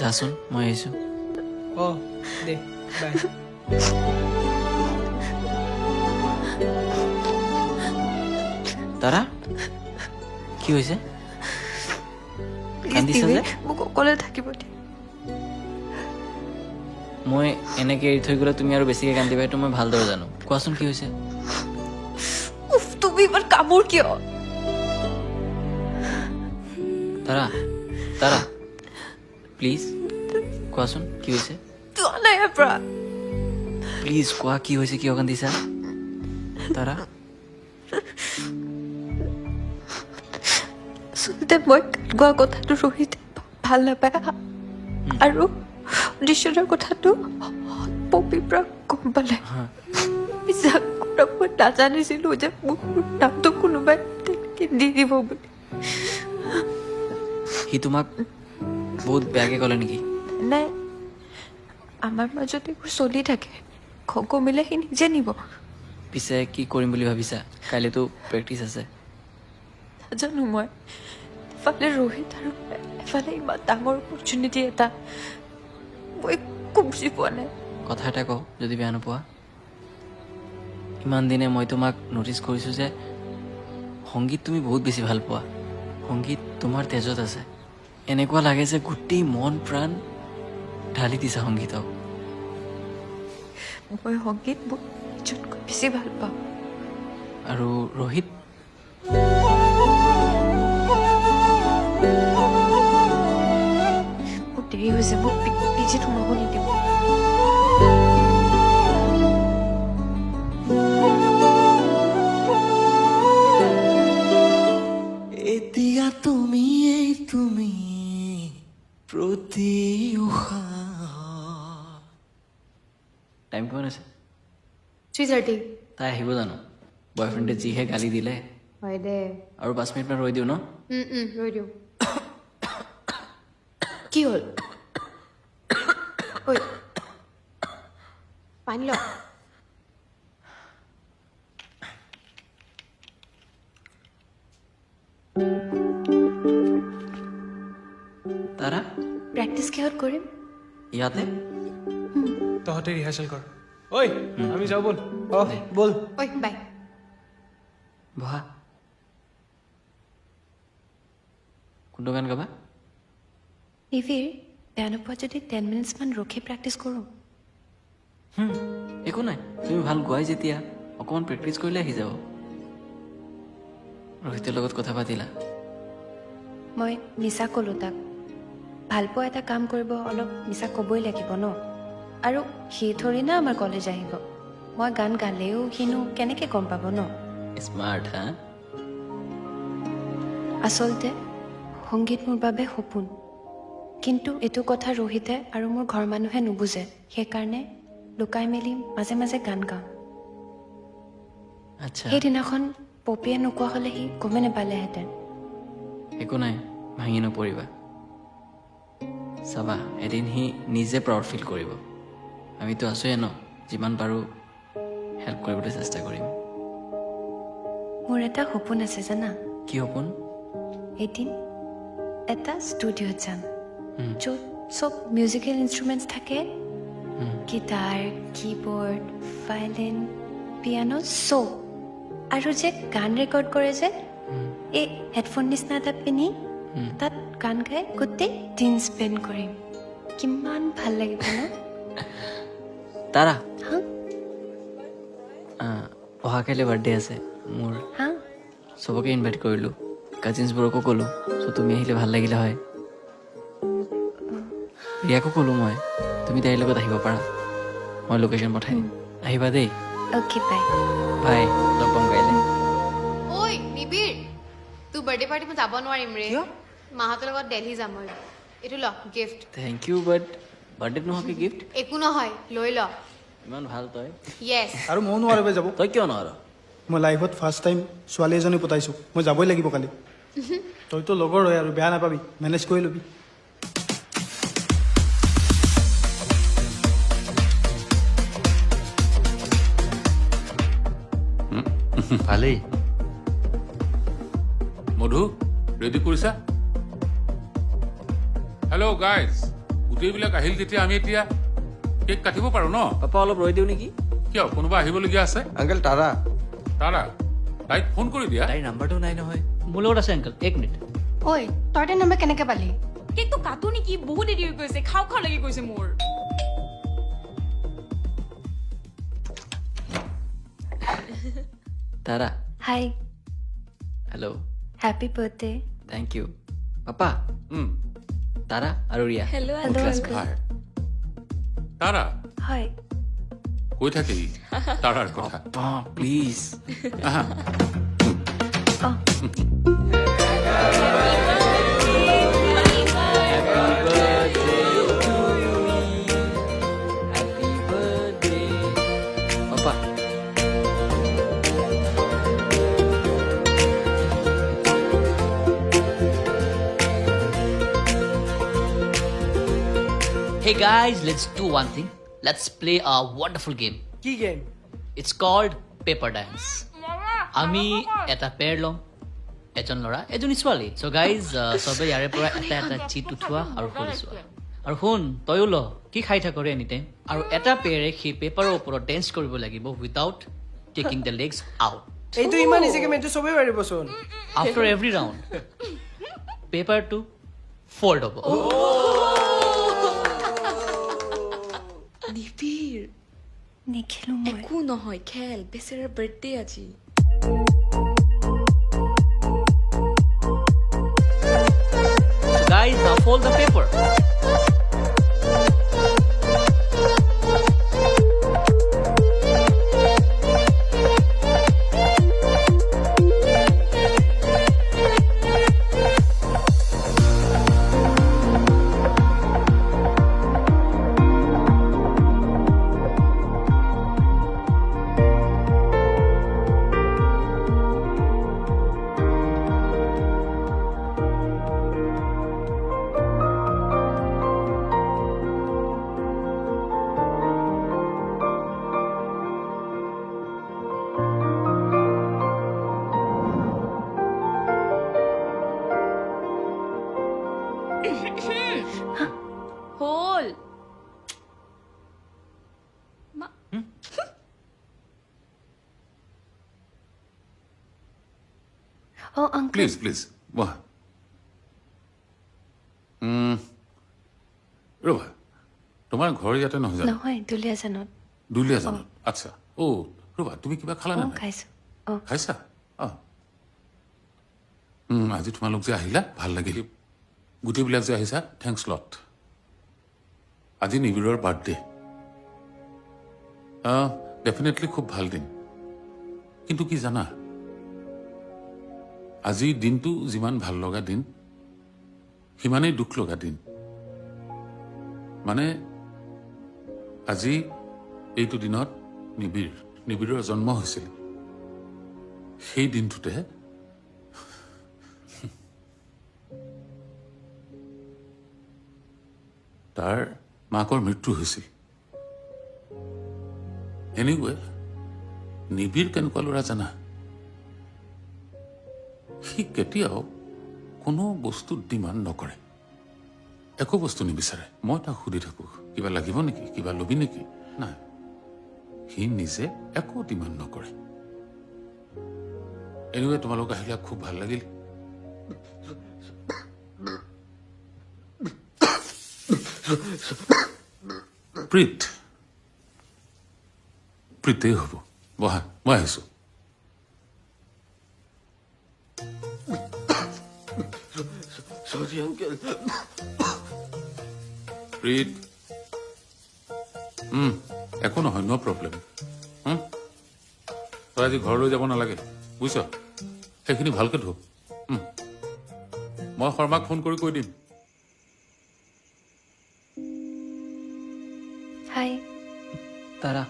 যাচোন মই আহিছোঁ দে বাই তাৰা কি হৈছে কান্দিছা যে মোক অকলে থাকিব দিয়ে মই এনেকে এৰি থৈ গ'লে তুমি আৰু বেছিকে কান্দিবা সেইটো মই ভালদৰে জানো কোৱাচোন কি হৈছে উফ তুমি ইমান কামোৰ কিয় তাৰা তাৰা প্লিজ কোৱাচোন কি হৈছে যোৱা নাই ইয়াৰ পৰা প্লিজ কোৱা কি হৈছে কিয় কান্দিছা তাৰা আচলতে মই গোৱা কথাটো ৰোহিত ভাল নাপায় আৰু অডিশ্যনৰ কথাটো পপিৰ পৰা গম পালে বিশ্বাস কৰা মই নাজানিছিলো যে মোৰ নামটো কোনোবাই তেনেকে দি দিব বুলি সি তোমাক বহুত বেয়াকে ক'লে নেকি নাই আমাৰ মাজত এইবোৰ চলি থাকে কমিলে সি নিজে নিব পিছে কি কৰিম বুলি ভাবিছা কাইলৈতো প্ৰেক্টিচ আছে নাজানো মই এফালে ৰোহিত আৰু এফালে ইমান ডাঙৰ অপৰচুনিটি এটা মই একো বুজি পোৱা নাই কথা এটা কওঁ যদি বেয়া নোপোৱা ইমান দিনে মই তোমাক নটিচ কৰিছোঁ যে সংগীত তুমি বহুত বেছি ভাল পোৱা সংগীত তোমাৰ তেজত আছে এনেকুৱা লাগে যে গোটেই মন প্ৰাণ ঢালি দিছা সংগীতক মই সংগীত মোৰ নিজতকৈ বেছি ভাল পাওঁ আৰু ৰোহিত মোৰ দেৰি হৈছে মোক পিজিত সোমাব নিদিব এতিয়া তুমি প্ৰতি টাইম কিমান আছে 3:30 তাই আহিব জানো বয়ফ্ৰেণ্ডে যিহে গালি দিলে হয় দে আৰু 5 মিনিটমান ৰৈ দিওঁ ন ৰৈ দিওঁ কি হ'ল ঐ পানী ল তাৰা প্ৰেক্টিচ কিহত কৰিম ইয়াতে তহঁতে ৰিহাৰ্চেল কৰ ঐ আমি যাওঁ ব'ল ব'ল ঐ বাই বহা কোনটো গান গাবা নিভিৰ বেয়া নোপোৱা যদি 10 মিনিটছমান ৰখি প্ৰেক্টিচ কৰোঁ একো নাই তুমি ভাল গোৱাই যেতিয়া অকণমান প্ৰেক্টিচ কৰিলে আহি যাব ৰোহিতৰ লগত কথা পাতিলা মই মিছা ক'লোঁ তাক ভালপোৱা এটা কাম কৰিব অলপ মিছা ক'বই লাগিব ন আৰু সি থৰি না আমাৰ কলেজ আহিব মই গান গালেও সিনো কেনেকৈ গম পাব ন স্মাৰ্ট হা আচলতে সংগীত মোৰ বাবে সপোন কিন্তু এইটো কথা ৰোহিতে আৰু মোৰ ঘৰ মানুহে নুবুজে সেইকাৰণে লুকাই মেলি মাজে মাজে গান গাওঁ আচ্ছা সেইদিনাখন পপিয়ে নোকোৱা হ'লে সি গমে নাপালেহেঁতেন একো নাই ভাঙি নপৰিবা চাবা এদিন সি নিজে প্ৰাউড ফিল কৰিব আমিতো আছোৱে ন যিমান পাৰোঁ হেল্প কৰিবলৈ চেষ্টা কৰিম মোৰ এটা সপোন আছে জানা কি সপোন এদিন এটা ষ্টুডিঅ'ত যাম য'ত চব মিউজিকেল ইনষ্ট্ৰুমেণ্টছ থাকে গিটাৰ কীবৰ্ড ভায়লিন পিয়ানো চব আৰু যে গান ৰেকৰ্ড কৰে যে এই হেডফোন নিচিনা এটা পিন্ধি তাত গান গাই গোটেই দিন স্পেণ্ড কৰিম কিমান ভাল লাগিব ন তাৰা হা অহা কাইলৈ বাৰ্থডে আছে মোৰ হা চবকে ইনভাইট কৰিলোঁ কাজিনছবোৰকো ক'লোঁ চ' তুমি আহিলে ভাল লাগিলে হয় ৰিয়াকো ক'লোঁ মই তুমি তাইৰ লগত আহিব পাৰা মই লোকেশ্যন পঠাই দিম আহিবা দেই অ'কে বাই বাই লগ পাম কাইলৈ ঐ নিবিৰ তোৰ বাৰ্থডে পাৰ্টি মই যাব নোৱাৰিম ৰে মাহঁতৰ লগত দিল্লী যাম মই এইটো ল গিফ্ট থেংক ইউ বাট বাৰ্থডেত নোহোৱাকৈ গিফ্ট একো নহয় লৈ ল ইমান ভাল তই য়েছ আৰু ময়ো নোৱাৰিব যাব তই কিয় নোৱাৰ মই লাইফত ফাৰ্ষ্ট টাইম ছোৱালী এজনী পতাইছোঁ মই যাবই লাগিব কালি তইতো লগৰ হয় আৰু বেয়া নাপাবি মেনেজ কৰি ল'বি ভালেই মধু ৰেডি কৰিছা হেল্ল' গাইজ গোটেইবিলাক আহিল যেতিয়া আমি এতিয়া কেক কাটিব পাৰো ন পাপা অলপ ৰৈ দিওঁ নেকি কিয় কোনোবা আহিবলগীয়া আছে আংকেল তাৰা তাৰা তাইক ফোন কৰি দিয়া তাইৰ নাম্বাৰটো নাই নহয় মোৰ লগত আছে আংকল 1 মিনিট ঐ তই তাইৰ নম্বৰ কেনেকে পালি কেকটো কাটো নেকি বহুত দেৰি হৈ গৈছে খাওঁ খাওঁ লাগি গৈছে মোৰ Tara hi hello' happy birthday thank you papa Tara আৰু Riya hello' uncle hi Tara হয় কৈ থাকে ই তাৰাৰ কথা পাপা প্লিজ আহা papa Hey guys, let's do one thing. Let's play a wonderful game. কি game It's called paper dance. আমি এটা পেয়াৰ লম এজন ল'ৰা এজনী ছোৱালী চ' গাইজ চবে ইয়াৰে পৰা এটা এটা চিট উঠোৱা আৰু শুনি চোৱা আৰু শুন তয়ো ল কি খাই থাক এনি টাইম আৰু এটা পেয়াৰে সেই পেপাৰৰ ওপৰত ডেন্স কৰিব লাগিব without taking the legs out এইটো ইমান ইজিকে মেইটো চবেই পাৰিবচোন আফটাৰ এভৰি ৰাউণ্ড পেপাৰটো ফল্ড হ'ব নিবিৰ নেখেলো মই একো নহয় খেল বেচেৰাৰ বাৰ্থডে আজি Guys, now fold the paper. হ'ল অ' আংকল প্লিজ প্লিজ বহা ৰ'বা তোমাৰ ঘৰ ইয়াতে নহয় জানো নহয় দুলীয়াজানত দুলীয়াজানত আচ্ছা অ' ৰ'বা তুমি কিবা খালা নে অ' নাই খাইছো অ' খাইছা অঁ আজি তোমালোক যে আহিলা ভাল লাগিল গোটেইবিলাক যে আহিছা থেংকছ লট আজি নিবিৰৰ বাৰ্থডে ডেফিনেটলি খুব ভাল দিন কিন্তু কি জানা আজিৰ দিনটো যিমান ভাল লগা দিন সিমানেই দুখ লগা দিন মানে আজি এইটো দিনত নিবিৰৰ জন্ম হৈছিল সেই দিনটোতে তাৰ মাকৰ মৃত্যু হৈছিল এনিৱে নিবিৰ কেনেকুৱা ল'ৰা জানা সি কেতিয়াও কোনো বস্তুত ডিমাণ্ড নকৰে একো বস্তু নিবিচাৰে মই তাক সুধি থাকো কিবা লাগিব নেকি কিবা ল'বি নেকি নাই সি নিজে একো ডিমাণ্ড নকৰে এনিৱে তোমালোক আহিলে খুব ভাল লাগিল প্ৰীতেই হ'ব বহা মই আহিছো প্ৰীত একো নহয় ন' প্ৰব্লেম তই আজি ঘৰলৈ যাব নালাগে বুজিছ সেইখিনি ভালকে ধো মই শৰ্মাক ফোন কৰি কৈ দিম হাই তাৰা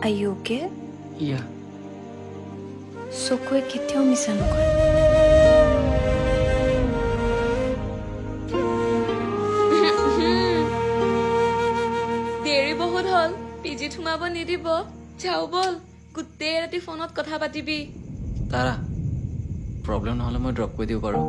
Are you okay? ইয়া চকুৱে কেতিয়াও মিছা নকৰে দেৰি বহুত হ'ল পিজিত সোমাব নিদিব যাও বল গোটেই ৰাতি ফোনত কথা পাতিবি তাৰা প্ৰব্লেম নহ'লে মই ড্ৰপ কৰি দিব পাৰোঁ